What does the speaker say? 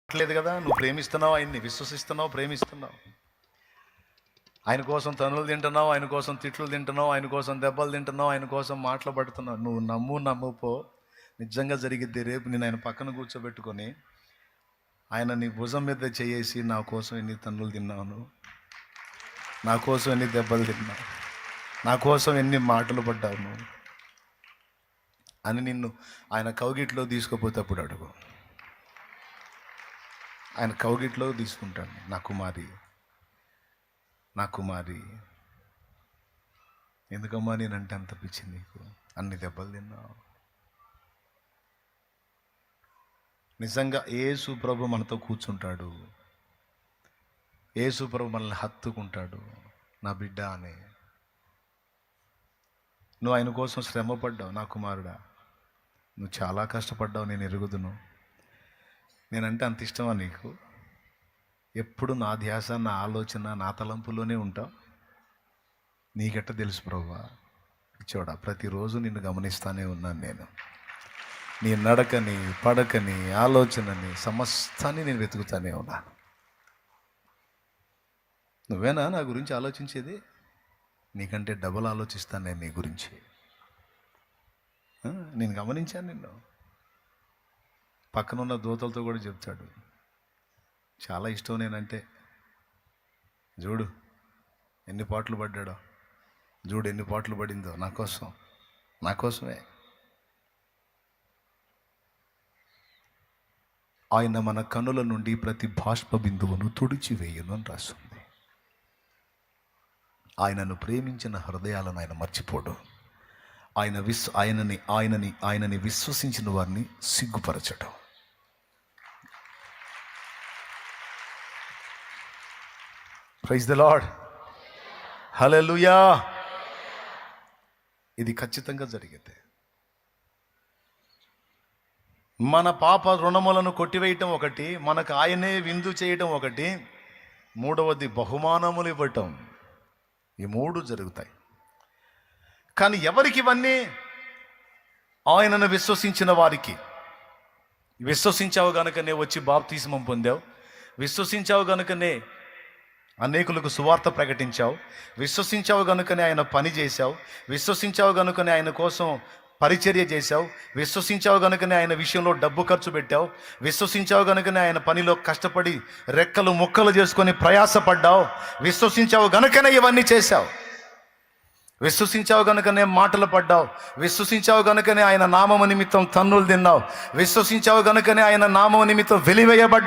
లేదు కదా, నువ్వు ప్రేమిస్తున్నావు, ఆయన్ని విశ్వసిస్తున్నావు, ప్రేమిస్తున్నావు. ఆయన కోసం తనులు తింటున్నావు, ఆయన కోసం తిట్లు తింటున్నావు, ఆయన కోసం దెబ్బలు తింటున్నావు, ఆయన కోసం మాటలు పడుతున్నావు. నువ్వు నమ్ముపో, నిజంగా జరిగిద్ది. రేపు నేను ఆయన పక్కన కూర్చోబెట్టుకొని ఆయన నీ భుజం మీద చేసి, నా కోసం ఎన్ని తన్నులు తిన్నావు, నా కోసం ఎన్ని దెబ్బలు తిన్నావు, నా కోసం ఎన్ని మాటలు పడ్డావు నువ్వు అని నిన్ను ఆయన కౌగిట్లో తీసుకుపోతే అప్పుడు అడుగు. ఆయన కౌగిట్లో తీసుకుంటాను. నా కుమారి, నా కుమారి, ఎందుకమ్మా నేనంటే అంత పిచ్చి నీకు? అన్ని దెబ్బలు తిన్నావు. నిజంగా యేసు ప్రభు మనతో కూర్చుంటాడు, యేసు ప్రభు మనల్ని హత్తుకుంటాడు. నా బిడ్డ అని నువ్వు ఆయన కోసం శ్రమ పడ్డావు. నా కుమారుడా, నువ్వు చాలా కష్టపడ్డావు, నేను ఎరుగుదును. నేనంటే అంత ఇష్టమా నీకు? ఎప్పుడు నా ధ్యాస, నా ఆలోచన, నా తలంపులోనే ఉంటావు. నీకెట్ట తెలుసు ప్రభువా? చూడ, ప్రతిరోజు నిన్ను గమనిస్తానే ఉన్నాను నేను. నీ నడకని, పడకని, ఆలోచనని, సమస్తాన్ని నేను వెతుకుతానే ఉన్నాను. నువ్వేనా నా గురించి ఆలోచించేది? నీకంటే డబుల్ ఆలోచిస్తాను నేను నీ గురించి. నేను గమనించాను నిన్ను. పక్కనున్న దూతలతో కూడా చెప్తాడు, చాలా ఇష్టం నేనంటే. చూడు ఎన్ని పాటలు పడ్డాడో, చూడు ఎన్ని పాటలు పడిందో నా కోసం, నా కోసమే. ఆయన మన కనుల నుండి ప్రతి బాష్ప బిందువును తుడిచివేయును అని రాస్తుంది. ఆయనను ప్రేమించిన హృదయాలను ఆయన మర్చిపోడు. ఆయనని విశ్వసించిన వారిని సిగ్గుపరచడం. ప్రైజ్ ద లార్డ్, హల్లెలూయా. ఇది ఖచ్చితంగా జరిగింది. మన పాప రుణములను కొట్టివేయటం ఒకటి, మనకు ఆయనే విందు చేయటం ఒకటి, మూడవది బహుమానములు ఇవ్వటం. ఈ మూడు జరుగుతాయి. కానీ ఎవరికి ఇవన్నీ? ఆయనను విశ్వసించిన వారికి. విశ్వసించావు గనుకనే వచ్చి బాప్తిస్మం పొందావు, విశ్వసించావు గనుకనే అనేకులకు సువార్త ప్రకటించావు, విశ్వసించావు గనుకనే ఆయన పని చేశావు, విశ్వసించావు గనుకనే ఆయన కోసం పరిచర్య చేశావు, విశ్వసించావు గనుకనే ఆయన విషయంలో డబ్బు ఖర్చు పెట్టావు, విశ్వసించావు గనుకనే ఆయన పనిలో కష్టపడి రెక్కలు ముక్కలు చేసుకొని ప్రయాసపడ్డావు, విశ్వసించావు గనుకనే ఇవన్నీ చేశావు, విశ్వసించావు గనుకనే మాటలు పడ్డావు, విశ్వసించావు గనుకనే ఆయన నామము నిమిత్తం తన్నులు తిన్నావు, విశ్వసించావు గనుకనే ఆయన నామము నిమిత్తం వెలివేయబడ్డావు.